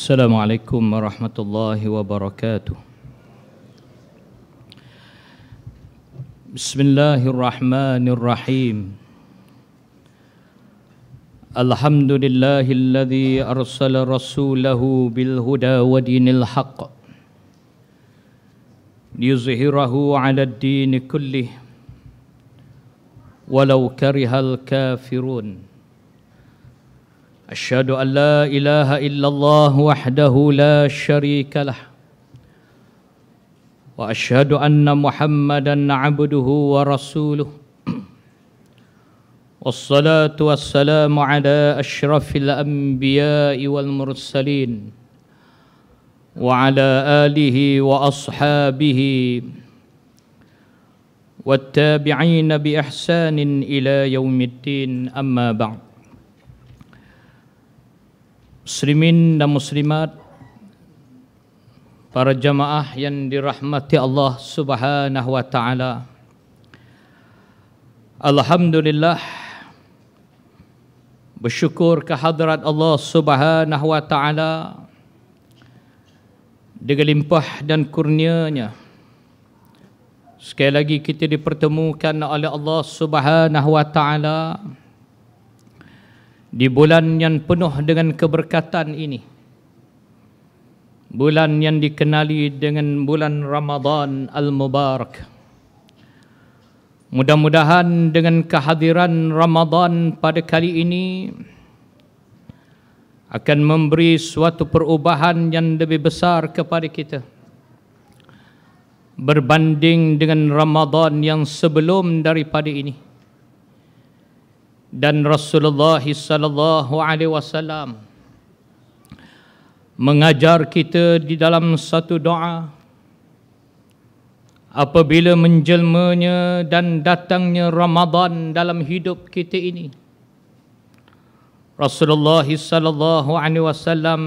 Assalamualaikum warahmatullahi wabarakatuh. Bismillahirrahmanirrahim. Alhamdulillahilladzi arsala rasulahu bil huda wa dinil haqq liyuzhirahu 'ala ad-din kullih walau karihal kafirun. Asyhadu an la ilaha illallah wahdahu la syarika lah wa asyhadu anna Muhammadan 'abduhu wa rasuluh. Wassalatu wassalamu ala asyrafil anbiya'i wal mursalin wa ala alihi wa ashabihi wattabi'ina bi ihsanin ila yaumiddin, amma ba'd. Muslimin dan muslimat, para jamaah yang dirahmati Allah Subhanahu wa taala. Alhamdulillah, bersyukur kehadrat Allah Subhanahu wa taala dengan limpah dan kurnia-Nya. Sekali lagi kita dipertemukan oleh Allah Subhanahu wa taala di bulan yang penuh dengan keberkatan ini, bulan yang dikenali dengan bulan Ramadan Al-Mubarak. Mudah-mudahan dengan kehadiran Ramadan pada kali ini akan memberi suatu perubahan yang lebih besar kepada kita berbanding dengan Ramadan yang sebelum daripada ini. Dan Rasulullah sallallahu alaihi wasallam mengajar kita di dalam satu doa apabila menjelmanya dan datangnya Ramadan dalam hidup kita ini. Rasulullah sallallahu alaihi wasallam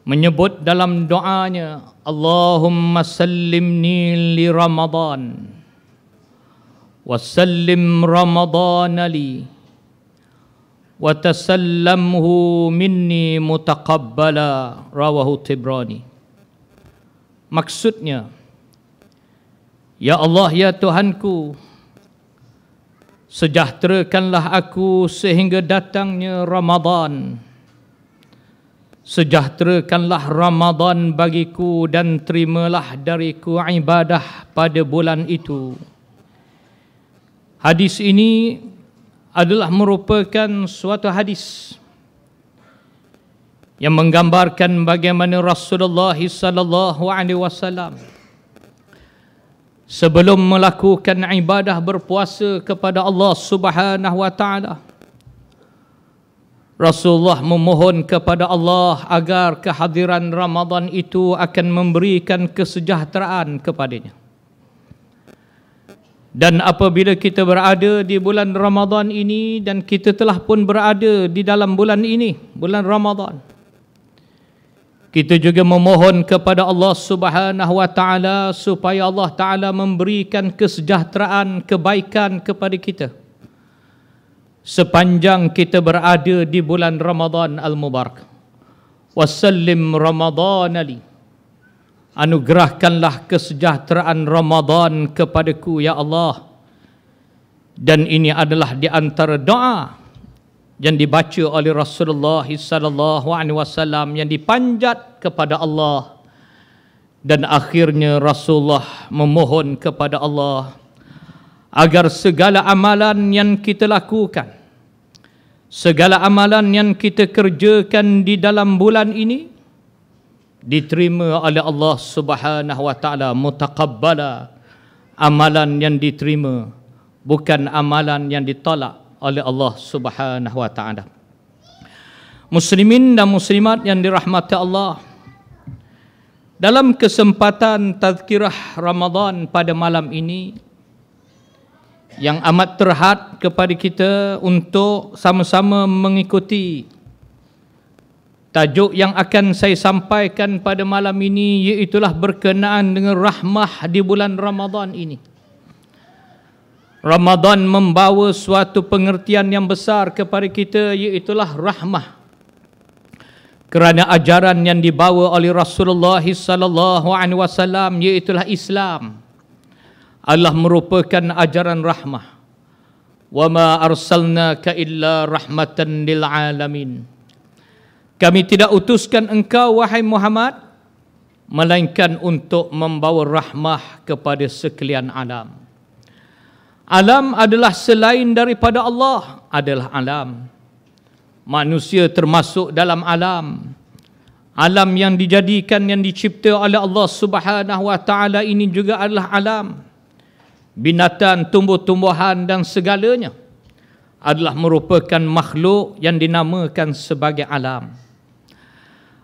menyebut dalam doanya, Allahumma sallimni li Ramadan wasallim Ramadan li wa tasallamhu minni mutaqabbala, rawahu Tibrani. Maksudnya, ya Allah, ya Tuhanku, sejahterakanlah aku sehingga datangnya Ramadan. Sejahterakanlah Ramadan bagiku dan terimalah dariku ibadah pada bulan itu. Hadis ini adalah merupakan suatu hadis yang menggambarkan bagaimana Rasulullah sallallahu alaihi wasallam sebelum melakukan ibadah berpuasa kepada Allah Subhanahu wa taala, Rasulullah memohon kepada Allah agar kehadiran Ramadan itu akan memberikan kesejahteraan kepadanya. Dan apabila kita berada di bulan Ramadan ini, dan kita telah pun berada di dalam bulan ini, bulan Ramadan, kita juga memohon kepada Allah Subhanahu wa taala supaya Allah taala memberikan kesejahteraan, kebaikan kepada kita sepanjang kita berada di bulan Ramadan Al-Mubarak. Wasallim Ramadan li, anugerahkanlah kesejahteraan Ramadan kepadaku, ya Allah. Dan ini adalah di antara doa yang dibaca oleh Rasulullah sallallahu alaihi wasallam yang dipanjat kepada Allah. Dan akhirnya Rasulullah memohon kepada Allah agar segala amalan yang kita lakukan, segala amalan yang kita kerjakan di dalam bulan ini diterima oleh Allah Subhanahu wa taala, mutaqabbala, amalan yang diterima, bukan amalan yang ditolak oleh Allah Subhanahu wa taala. Muslimin dan muslimat yang dirahmati Allah, dalam kesempatan tazkirah Ramadan pada malam ini yang amat terhad kepada kita untuk sama-sama mengikuti tajuk yang akan saya sampaikan pada malam ini, iaitulah berkenaan dengan rahmah di bulan Ramadan ini. Ramadan membawa suatu pengertian yang besar kepada kita, iaitulah rahmah. Kerana ajaran yang dibawa oleh Rasulullah sallallahu alaihi wasallam, iaitulah Islam, adalah merupakan ajaran rahmah. Wa ma arsalnaka illa rahmatan lil alamin. Kami tidak utuskan engkau wahai Muhammad melainkan untuk membawa rahmah kepada sekalian alam. Alam adalah selain daripada Allah, adalah alam. Manusia termasuk dalam alam. Alam yang dijadikan, yang dicipta oleh Allah Subhanahu wa taala ini juga adalah alam. Binatang, tumbuh-tumbuhan dan segalanya adalah merupakan makhluk yang dinamakan sebagai alam.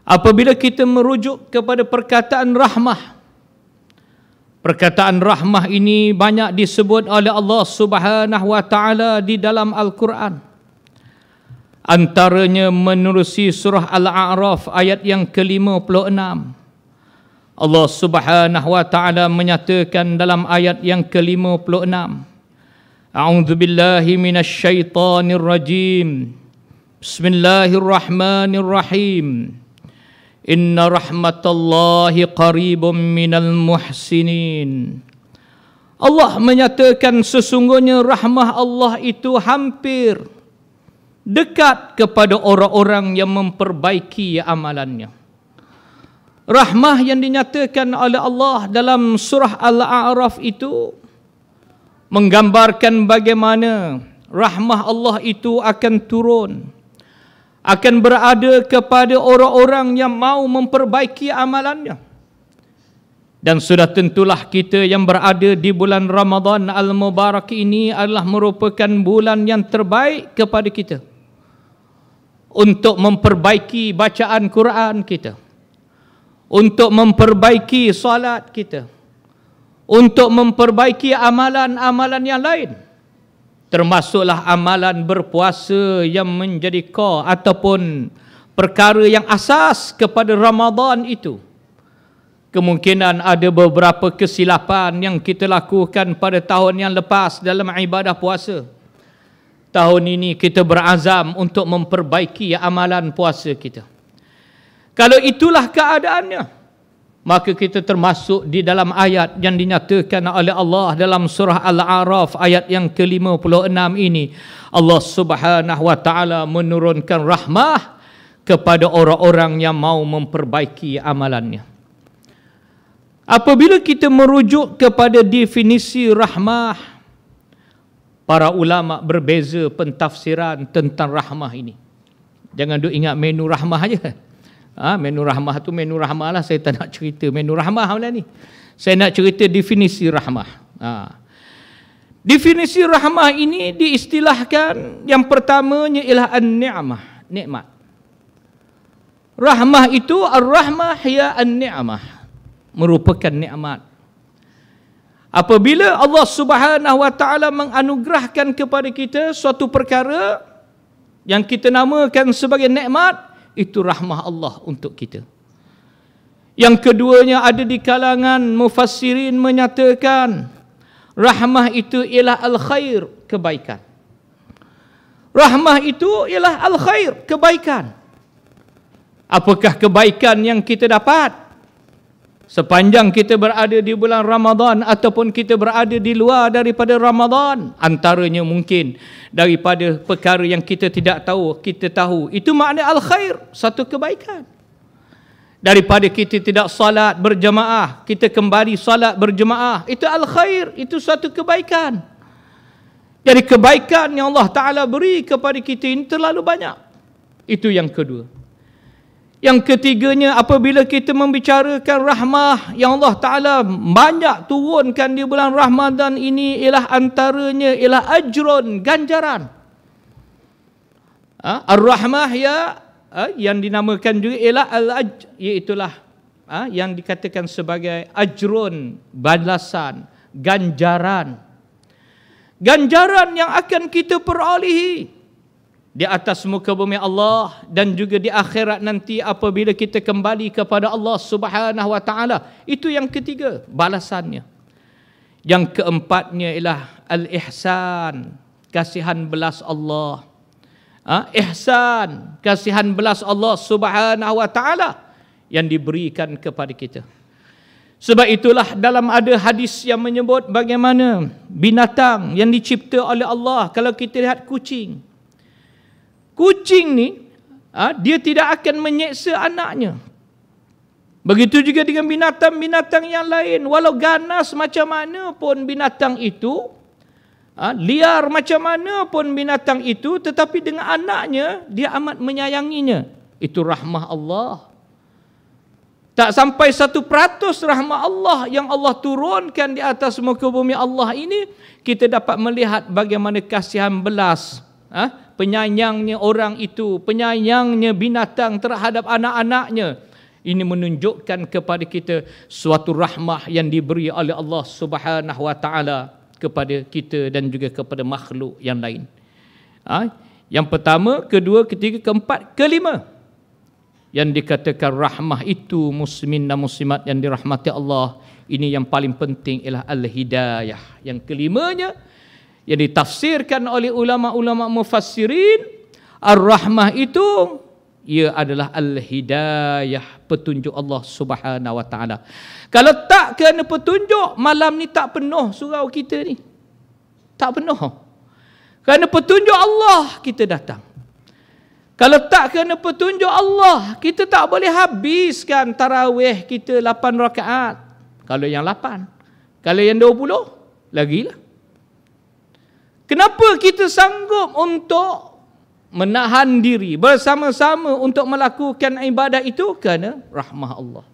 Apabila kita merujuk kepada perkataan rahmah, perkataan rahmah ini banyak disebut oleh Allah Subhanahu wa taala di dalam Al-Quran. Antaranya menerusi surah Al-A'raf ayat yang ke-56. Allah Subhanahu wa taala menyatakan dalam ayat yang ke-56, A'udzu billahi minasyaitonir rajim. Bismillahirrahmanirrahim. Inna rahmatallahi qaribun minal muhsinin. Allah menyatakan sesungguhnya rahmah Allah itu hampir dekat kepada orang-orang yang memperbaiki amalannya. Rahmah yang dinyatakan oleh Allah dalam surah Al-A'raf itu menggambarkan bagaimana rahmah Allah itu akan turun, akan berada kepada orang-orang yang mau memperbaiki amalannya. Dan sudah tentulah kita yang berada di bulan Ramadan Al-Mubarak ini adalah merupakan bulan yang terbaik kepada kita untuk memperbaiki bacaan Quran kita, untuk memperbaiki solat kita, untuk memperbaiki amalan-amalan yang lain, termasuklah amalan berpuasa yang menjadi core ataupun perkara yang asas kepada Ramadan itu. Kemungkinan ada beberapa kesilapan yang kita lakukan pada tahun yang lepas dalam ibadah puasa. Tahun ini kita berazam untuk memperbaiki amalan puasa kita. Kalau itulah keadaannya, maka kita termasuk di dalam ayat yang dinyatakan oleh Allah dalam surah Al-A'raf ayat yang ke-56 ini. Allah Subhanahu wa taala menurunkan rahmah kepada orang-orang yang mau memperbaiki amalannya. Apabila kita merujuk kepada definisi rahmah, para ulama berbeza pentafsiran tentang rahmah ini. Jangan duk ingat menu rahmah aja. Menu rahmah tu menu rahmah lah. Saya tak nak cerita menu rahmah lah ni. Saya nak cerita definisi rahmah. Definisi rahmah ini diistilahkan, yang pertamanya ialah an-ni'mah, nikmat. Rahmah itu, ar-rahmah ya an-ni'mah, merupakan nikmat. Apabila Allah Subhanahu wa taala menganugerahkan kepada kita suatu perkara yang kita namakan sebagai nikmat, itu rahmah Allah untuk kita. Yang keduanya, ada di kalangan mufassirin menyatakan rahmah itu ialah al-khair, kebaikan. Rahmah itu ialah al-khair, kebaikan. Apakah kebaikan yang kita dapat sepanjang kita berada di bulan Ramadan ataupun kita berada di luar daripada Ramadan? Antaranya mungkin daripada perkara yang kita tidak tahu, kita tahu. Itu makna al-khair, satu kebaikan. Daripada kita tidak salat berjemaah, kita kembali salat berjemaah, itu al-khair, itu satu kebaikan. Jadi kebaikan yang Allah Ta'ala beri kepada kita ini terlalu banyak. Itu yang kedua. Yang ketiganya, apabila kita membicarakan rahmah yang Allah Ta'ala banyak turunkan di bulan Ramadan ini, ialah antaranya ialah ajrun, ganjaran. Ar-rahmah ya, yang dinamakan juga ialah al-ajr, iaitulah yang dikatakan sebagai ajrun, balasan, ganjaran. Ganjaran yang akan kita perolehi di atas muka bumi Allah dan juga di akhirat nanti apabila kita kembali kepada Allah Subhanahu wa taala. Itu yang ketiga, balasannya. Yang keempatnya ialah al-ihsan, kasihan belas Allah. ihsan, kasihan belas Allah Subhanahu wa taala yang diberikan kepada kita. Sebab itulah dalam ada hadis yang menyebut bagaimana binatang yang dicipta oleh Allah. Kalau kita lihat kucing. Kucing ni dia tidak akan menyeksa anaknya. Begitu juga dengan binatang-binatang yang lain. Walau ganas macam mana pun binatang itu, liar macam mana pun binatang itu, tetapi dengan anaknya dia amat menyayanginya. Itu rahmah Allah. Tak sampai 1% rahmah Allah yang Allah turunkan di atas muka bumi Allah ini, kita dapat melihat bagaimana kasihan belas penyayangnya orang itu, penyayangnya binatang terhadap anak-anaknya. Ini menunjukkan kepada kita suatu rahmah yang diberi oleh Allah Subhanahu wa taala kepada kita dan juga kepada makhluk yang lain. Yang pertama, kedua, ketiga, keempat, kelima. Yang dikatakan rahmah itu muslimin dan muslimat yang dirahmati Allah, ini yang paling penting ialah al-hidayah. Yang kelimanya yang ditafsirkan oleh ulama-ulama mufassirin, ar-rahmah itu ia adalah al-hidayah, petunjuk Allah Subhanahu wa taala. Kalau tak kerana petunjuk, malam ni tak penuh surau kita ni. Tak penuh. Kerana petunjuk Allah kita datang. Kalau tak kerana petunjuk Allah, kita tak boleh habiskan tarawih kita 8 rakaat. Kalau yang 8. Kalau yang 20, lagilah. Kenapa kita sanggup untuk menahan diri bersama-sama untuk melakukan ibadat itu? Kerana rahmah Allah.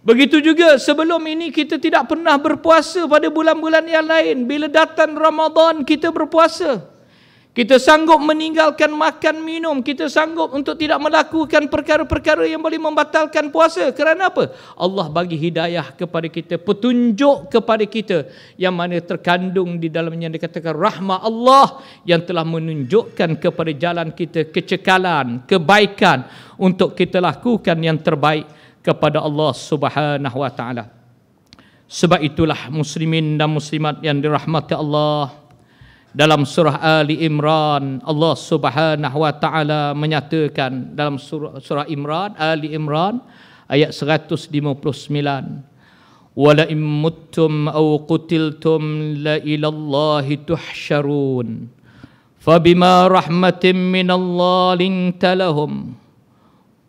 Begitu juga sebelum ini kita tidak pernah berpuasa pada bulan-bulan yang lain. Bila datang Ramadan kita berpuasa. Kita sanggup meninggalkan makan minum. Kita sanggup untuk tidak melakukan perkara-perkara yang boleh membatalkan puasa. Kerana apa? Allah bagi hidayah kepada kita, petunjuk kepada kita, yang mana terkandung di dalamnya dikatakan rahmah Allah yang telah menunjukkan kepada jalan kita kecekalan, kebaikan untuk kita lakukan yang terbaik kepada Allah Subhanahu wa taala. Sebab itulah muslimin dan muslimat yang dirahmati Allah, dalam surah Ali Imran Allah Subhanahu wa taala menyatakan dalam surah Imran, Ali Imran ayat 159, wala in muttum aw qutiltum la ilallahi tuhsyarun fabima rahmatin minallah linta lahum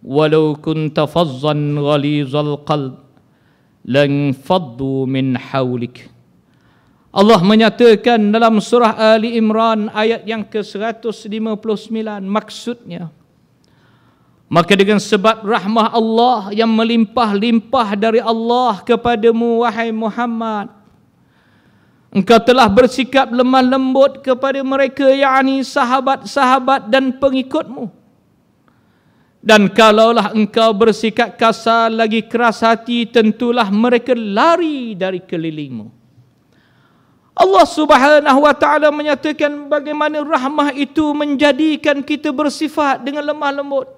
walau kunta fazzan ghalizal qalb lan faddu min hawlik. Allah menyatakan dalam surah Ali Imran ayat yang ke-159, maksudnya, maka dengan sebab rahmah Allah yang melimpah-limpah dari Allah kepadamu wahai Muhammad, engkau telah bersikap lemah lembut kepada mereka, yakni sahabat-sahabat dan pengikutmu. Dan kalaulah engkau bersikap kasar lagi keras hati, tentulah mereka lari dari kelilingmu. Allah Subhanahu wa taala menyatakan bagaimana rahmah itu menjadikan kita bersifat dengan lemah lembut.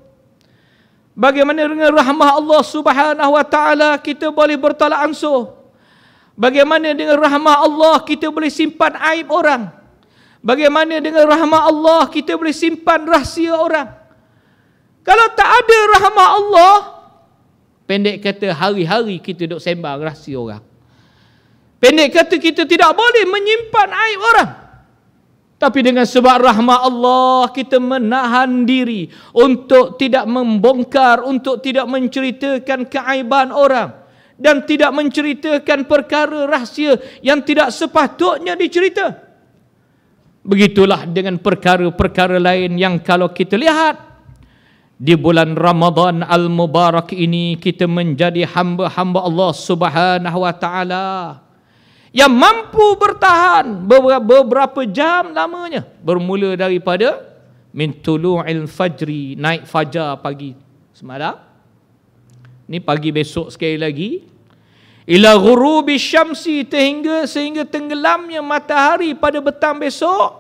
Bagaimana dengan rahmah Allah Subhanahu wa taala kita boleh bertolak ansur. Bagaimana dengan rahmah Allah kita boleh simpan aib orang. Bagaimana dengan rahmah Allah kita boleh simpan rahsia orang. Kalau tak ada rahmah Allah, pendek kata hari-hari kita duk sembang rahsia orang. Pendek kata kita tidak boleh menyimpan aib orang. Tapi dengan sebab rahmat Allah, kita menahan diri untuk tidak membongkar, untuk tidak menceritakan keaiban orang. Dan tidak menceritakan perkara rahsia yang tidak sepatutnya dicerita. Begitulah dengan perkara-perkara lain yang kalau kita lihat, di bulan Ramadan Al-Mubarak ini, kita menjadi hamba-hamba Allah Subhanahu wa ta'ala yang mampu bertahan beberapa jam lamanya, bermula daripada min tulu'il fajri, naik fajar pagi semalam, ni pagi besok sekali lagi, ila ghurubi syamsi, sehingga tenggelamnya matahari pada petang besok.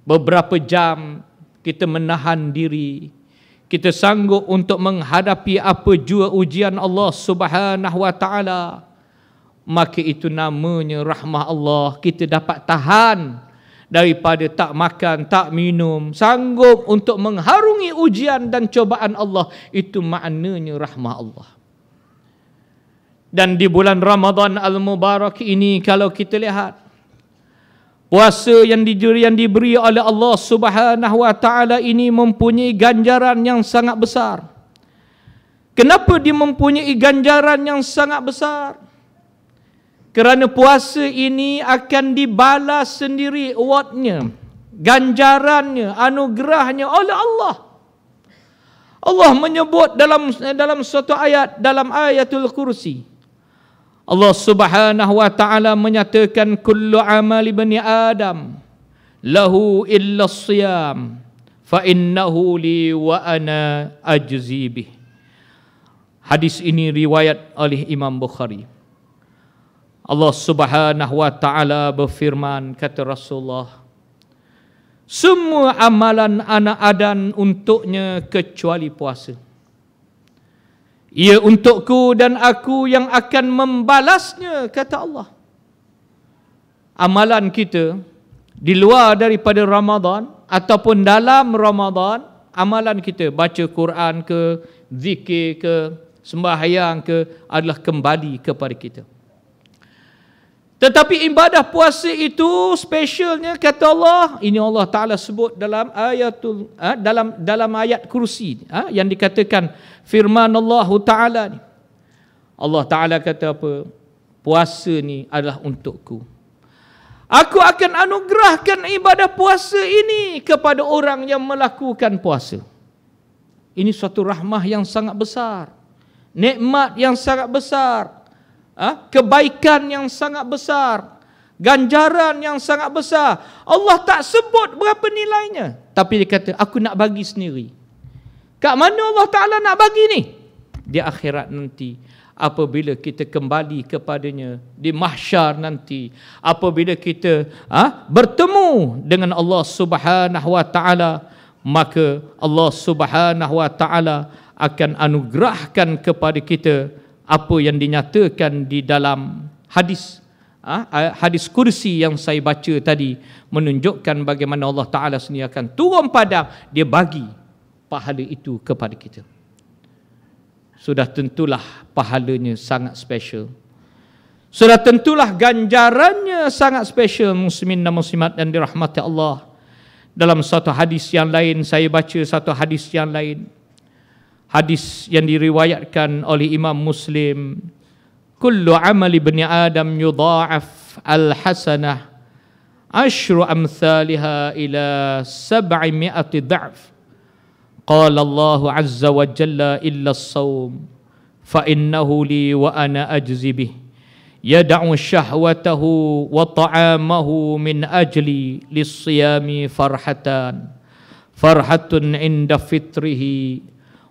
Beberapa jam kita menahan diri, kita sanggup untuk menghadapi apa jua ujian Allah Subhanahu wa ta'ala. Maka itu namanya rahmah Allah. Kita dapat tahan daripada tak makan, tak minum, sanggup untuk mengharungi ujian dan cobaan Allah. Itu maknanya rahmah Allah. Dan di bulan Ramadan Al-Mubarak ini, kalau kita lihat puasa yang diberi oleh Allah Subhanahu wa taala ini mempunyai ganjaran yang sangat besar. Kenapa dia mempunyai ganjaran yang sangat besar? Kerana puasa ini akan dibalas sendiri awardnya, ganjarannya, anugerahnya oleh Allah. Allah menyebut dalam suatu ayat, dalam ayatul kursi, Allah Subhanahu wa taala menyatakan, kullu amali bani Adam lahu illa siyam fa innahu li wa ana ajzi bih. Hadis ini riwayat oleh Imam Bukhari. Allah Subhanahu wa taala berfirman, kata Rasulullah, semua amalan anak Adam untuknya kecuali puasa. Ia untukku dan aku yang akan membalasnya, kata Allah. Amalan kita di luar daripada Ramadan ataupun dalam Ramadan, amalan kita baca Quran ke, zikir ke, sembahyang ke, adalah kembali kepada kita. Tetapi ibadah puasa itu specialnya, kata Allah, ini Allah Ta'ala sebut dalam dalam ayat kursi yang dikatakan firman Allah Ta'ala ni. Allah Ta'ala kata apa? Puasa ni adalah untukku. Aku akan anugerahkan ibadah puasa ini kepada orang yang melakukan puasa. Ini suatu rahmah yang sangat besar, nikmat yang sangat besar, kebaikan yang sangat besar, ganjaran yang sangat besar. Allah tak sebut berapa nilainya, tapi dia kata, aku nak bagi sendiri. Kat mana Allah Ta'ala nak bagi ni? Di akhirat nanti, apabila kita kembali kepadanya, di mahsyar nanti, apabila kita bertemu dengan Allah Subhanahu wa taala, maka Allah Subhanahu wa taala akan anugerahkan kepada kita apa yang dinyatakan di dalam hadis hadis kursi yang saya baca tadi, menunjukkan bagaimana Allah Ta'ala sendiri akan turun padang, dia bagi pahala itu kepada kita. Sudah tentulah pahalanya sangat special, sudah tentulah ganjarannya sangat special, muslimin dan muslimat dan dirahmati Allah. Dalam satu hadis yang lain, saya baca satu hadis yang lain, hadis yang diriwayatkan oleh Imam Muslim, kullu amali bani Adam yudha'af al-hasanah ashru amthaliha ila 700 dha'f. Qala Allah azza wa jalla illa as-sawm fa innahu li wa ana ajzi bih. Yad'u syahwatahu wa ta'amahu min ajli lis-siyami farhatan. Farhatun 'inda fitrihi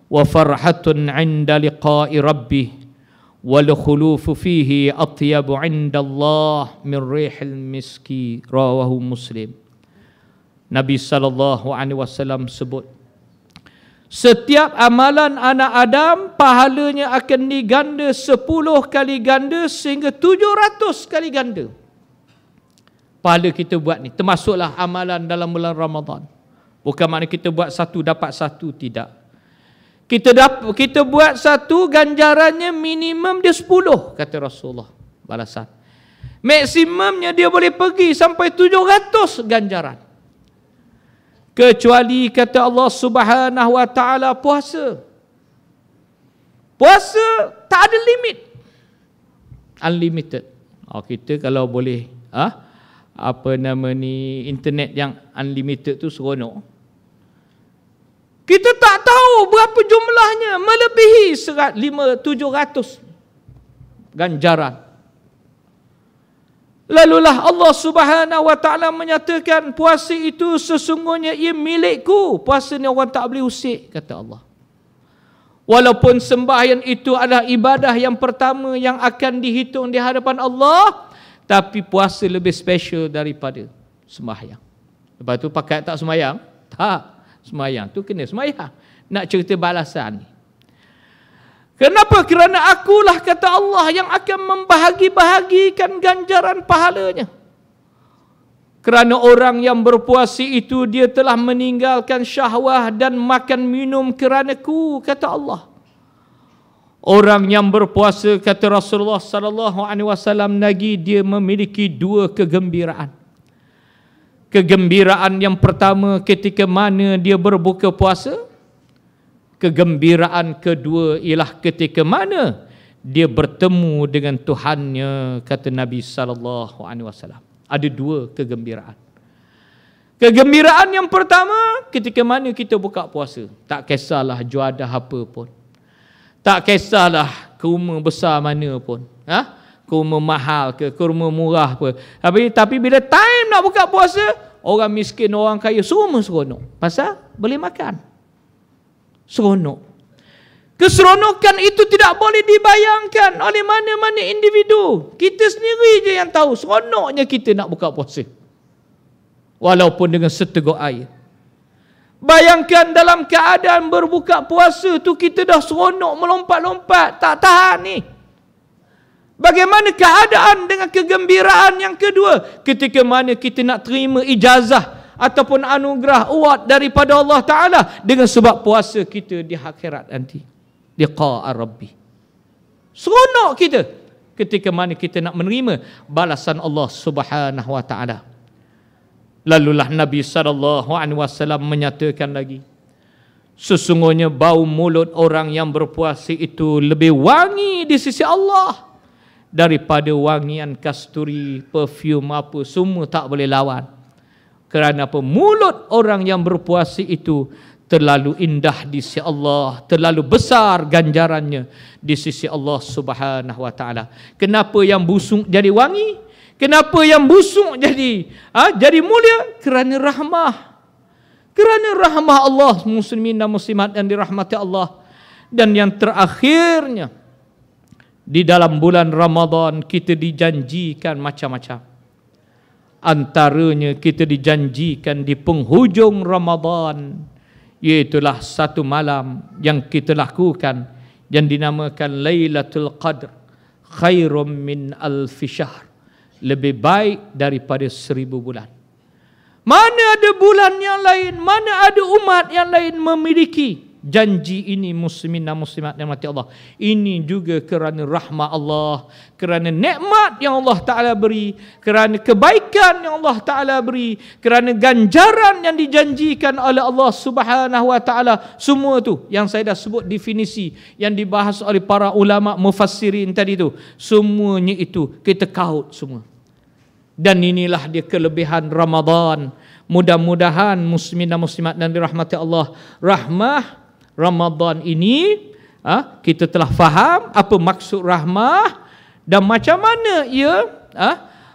wa farhatun 'inda liqa'i rabbih wal khulufu fihi atyabu 'inda Allah min rihil miski. Rawahu Muslim. Nabi sallallahu alaihi wasallam sebut, setiap amalan anak Adam pahalanya akan diganda 10 kali ganda sehingga 700 kali ganda. Pahala kita buat ni termasuklah amalan dalam bulan Ramadan. Bukan makna kita buat satu dapat satu, tidak. Kita buat satu, ganjarannya minimum dia 10, kata Rasulullah balasan. Maksimumnya dia boleh pergi sampai 700 ganjaran. Kecuali kata Allah Subhanahu wa taala puasa. Puasa tak ada limit. Unlimited. Kita kalau boleh internet yang unlimited tu seronok. Kita tak tahu berapa jumlahnya, melebihi 700 ganjaran. Lalulah Allah Subhanahu wa taala menyatakan, puasa itu sesungguhnya ia milikku. Puasa ni orang tak boleh usik, kata Allah. Walaupun sembahyang itu adalah ibadah yang pertama yang akan dihitung di hadapan Allah, tapi puasa lebih special daripada sembahyang. Lepas tu pakai tak sembahyang? Tak. Sembahyang tu kena sembahyang. Nak cerita balasan ni. Kenapa? Kerana akulah, kata Allah, yang akan membahagi-bahagikan ganjaran pahalanya. Kerana orang yang berpuasa itu dia telah meninggalkan syahwah dan makan minum kerana-Ku, kata Allah. Orang yang berpuasa, kata Rasulullah sallallahu alaihi wasallam lagi, dia memiliki dua kegembiraan. Kegembiraan yang pertama ketika mana dia berbuka puasa. Kegembiraan kedua ialah ketika mana dia bertemu dengan Tuhannya, kata Nabi sallallahu alaihi wasallam. Ada dua kegembiraan. Kegembiraan yang pertama ketika mana kita buka puasa. Tak kisahlah juadah apa pun. Tak kisahlah kurma besar mana pun. Kurma mahal ke, kurma murah pun. Tapi bila time nak buka puasa, orang miskin, orang kaya semua seronok. Pasal boleh makan. Seronok. Keseronokan itu tidak boleh dibayangkan oleh mana-mana individu. Kita sendiri je yang tahu seronoknya kita nak buka puasa. Walaupun dengan seteguk air. Bayangkan dalam keadaan berbuka puasa tu kita dah seronok melompat-lompat. Tak tahan ni. Bagaimana keadaan dengan kegembiraan yang kedua? Ketika mana kita nak terima ijazah ataupun anugerah award daripada Allah Ta'ala dengan sebab puasa kita di akhirat nanti. Liqa'a Rabbi. Seronok kita ketika mana kita nak menerima balasan Allah Subhanahu Wa Ta'ala. Lalulah Nabi SAW menyatakan lagi, sesungguhnya bau mulut orang yang berpuasa itu lebih wangi di sisi Allah daripada wangian kasturi, perfume apa, semua tak boleh lawan. Kerana apa? Mulut orang yang berpuasa itu terlalu indah di sisi Allah, terlalu besar ganjarannya di sisi Allah Subhanahu Wa Ta'ala. Kenapa yang busuk jadi wangi? Kenapa yang busuk jadi mulia? Kerana rahmah. Kerana rahmah Allah, muslimin dan muslimat yang dirahmati Allah. Dan yang terakhirnya, di dalam bulan Ramadan kita dijanjikan macam-macam. Antaranya kita dijanjikan di penghujung Ramadan, iaitulah satu malam yang kita lakukan yang dinamakan Lailatul Qadr, khairum min alfi syahr, lebih baik daripada 1000 bulan. Mana ada bulan yang lain, mana ada umat yang lain memiliki janji ini, muslimin dan muslimat yang mati Allah. Ini juga kerana rahmat Allah, kerana nikmat yang Allah Ta'ala beri, kerana kebaikan yang Allah Ta'ala beri, kerana ganjaran yang dijanjikan oleh Allah Subhanahu Wa Ta'ala. Semua tu yang saya dah sebut definisi yang dibahas oleh para ulama mufassirin tadi tu, semuanya itu kita kaut semua. Dan inilah dia kelebihan Ramadan. Mudah-mudahan muslimin dan muslimat dan dirahmati Allah, rahmah Ramadan ini kita telah faham apa maksud rahmah dan macam mana ia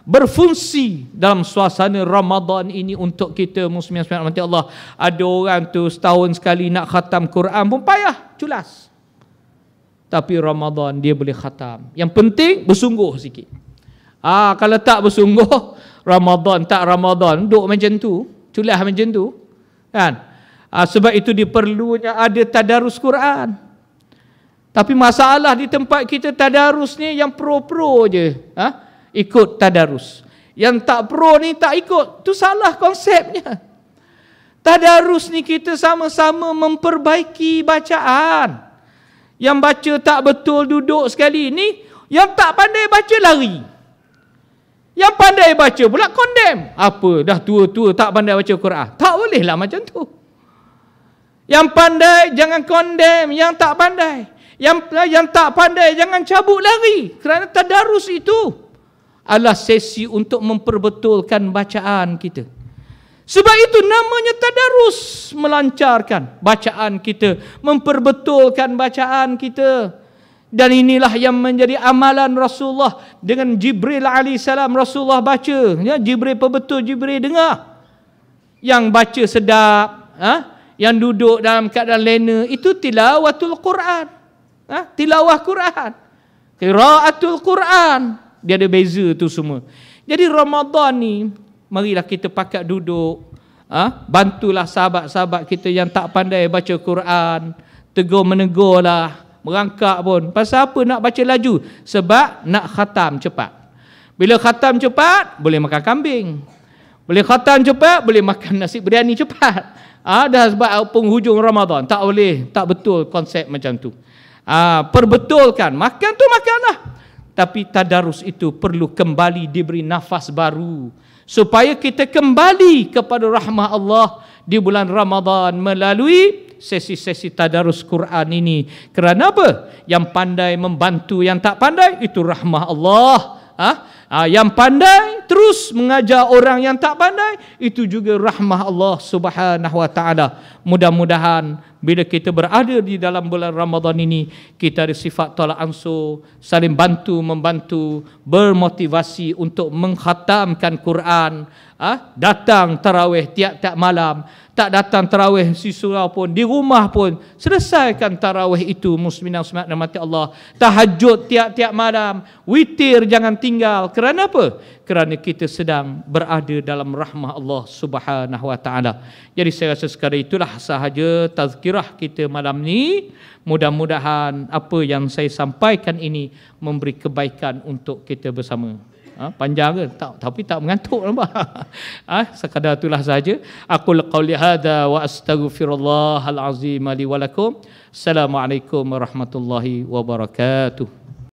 berfungsi dalam suasana Ramadan ini untuk kita muslimin dan muslimat Allah. Ada orang tu setahun sekali nak khatam Quran pun payah, culas. Tapi Ramadan dia boleh khatam. Yang penting bersungguh sikit. Kalau tak bersungguh, Ramadan tak Ramadan, duduk macam tu, culas macam tu, kan? Sebab itu diperlunya ada tadarus Quran. Tapi masalah di tempat kita tadarus ni yang pro-pro je ikut tadarus. Yang tak pro ni tak ikut. Tu salah konsepnya. Tadarus ni kita sama-sama memperbaiki bacaan. Yang baca tak betul duduk sekali ni, yang tak pandai baca lari. Yang pandai baca pula condemn. Apa dah tua-tua tak pandai baca Quran? Tak boleh lah macam tu. Yang pandai jangan condemn yang tak pandai. Yang tak pandai jangan cabut lari. Kerana tadarus itu adalah sesi untuk memperbetulkan bacaan kita. Sebab itu namanya tadarus, melancarkan bacaan kita, memperbetulkan bacaan kita. Dan inilah yang menjadi amalan Rasulullah. Dengan Jibril alaihissalam Rasulullah baca, Jibril perbetul, Jibril dengar. Yang baca sedap, yang duduk dalam keadaan lena, itu tilawatul Quran. Tilawah Quran, qiraatul Quran. Dia ada beza tu semua. Jadi Ramadan ni, marilah kita pakat duduk, bantulah sahabat-sahabat kita yang tak pandai baca Quran, tegur menegurlah, merangkak pun. Pasal apa nak baca laju? Sebab nak khatam cepat. Bila khatam cepat, boleh makan kambing, Boleh khatam cepat, boleh makan nasi biryani cepat. Dah sebab penghujung Ramadan. Tak boleh, tak betul konsep macam tu. Perbetulkan, makan tu makanlah. Tapi tadarus itu perlu kembali diberi nafas baru. Supaya kita kembali kepada rahmah Allah di bulan Ramadan melalui sesi-sesi tadarus Quran ini. Kerana apa? Yang pandai membantu yang tak pandai, itu rahmah Allah. Yang pandai terus mengajar orang yang tak pandai, itu juga rahmah Allah Subhanahu wa taala. Mudah-mudahan bila kita berada di dalam bulan Ramadan ini, kita ada sifat tolak ansur, saling bantu membantu, bermotivasi untuk mengkhatamkan Quran, datang tarawih tiap-tiap malam. Tak datang tarawih si surau pun, di rumah pun selesaikan tarawih itu. Muslimin dan muslimat rahmati Allah. Tahajud tiap-tiap malam, witir jangan tinggal. Kerana apa? Kerana kita sedang berada dalam rahmah Allah Subhanahu wa taala. Jadi saya rasa sekadar itulah sahaja tazkirah kita malam ni. Mudah-mudahan apa yang saya sampaikan ini memberi kebaikan untuk kita bersama. Panjang ke? Tak, tapi tak mengantuk nampak. Sekadar itulah sahaja. Aku qauli hadza wa astaghfirullahal azim li wa lakum. Assalamualaikum warahmatullahi wabarakatuh.